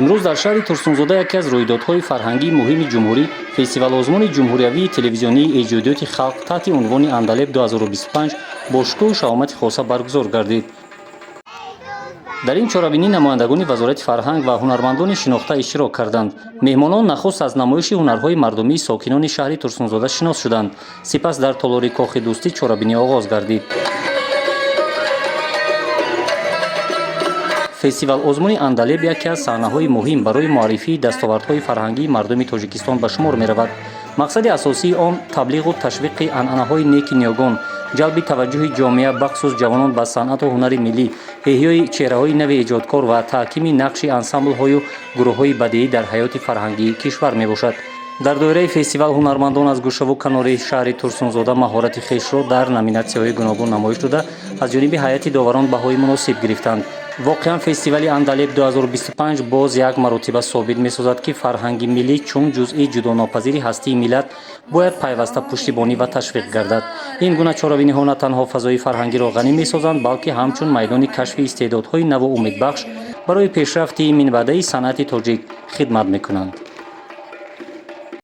имрӯз дар шаҳри турсунзода яке аз рӯйдодҳои фарҳангии муҳими ҷумҳурӣ фестивалозмони ҷумҳуриявии телевизионии эҷодиёти халқ таҳти унвони Андалеб 2025 бо шукӯҳу шаомати хоса баргузор гардид. дар ин чорабинӣ намояндагони вазорати фарҳанг ва ҳунармандони шинохта иштирок карданд. меҳмонон нахуст аз намоиши ҳунарҳои мардумии сокинони шаҳри турсунзода шинос шуданд. сипас дар толори кохи дӯстӣ чорабинӣ оғоз гардид. фестивал озмони Андалеб яке аз саҳнаҳои муҳим барои муаррифии дастовардҳои фарҳангии мардуми Тоҷикистон ба шумор меравад. мақсади асосии он таблиғу ташвиқи анъанаҳои неки ниёгон, ҷалби таваҷҷӯҳи ҷомеа бахусус ҷавонон ба санъату ҳунари миллӣ, эҳёи чеҳраҳои нави эҷодкор ва таҳкими нақши ансамблҳою гурӯҳҳои бадеӣ дар ҳаёти фарҳангии кишвар мебошад. дар доираи фестивал ҳунармандон аз гӯшаву канори шаҳри Турсунзода маҳорати хешро дар номинатсияҳои гуногун намоиш дода, аз ҷониби ҳайати доварон баҳои муносиб гирифтанд. воқеан фестивали Андалеб 2025 боз як маротиба собит месозад, ки фарҳанги миллӣ чун ҷузъи ҷудонопазири ҳастии миллат бояд пайваста пуштибонӣ ва ташвиқ гардад. ин гуна чорабиниҳо на танҳо фазои фарҳангиро ғанӣ месозанд, балки ҳамчун майдони кашфи истеъдодҳои наву умедбахш барои пешрафти минбаъдаи санъати тоҷик хидмат мекунанд.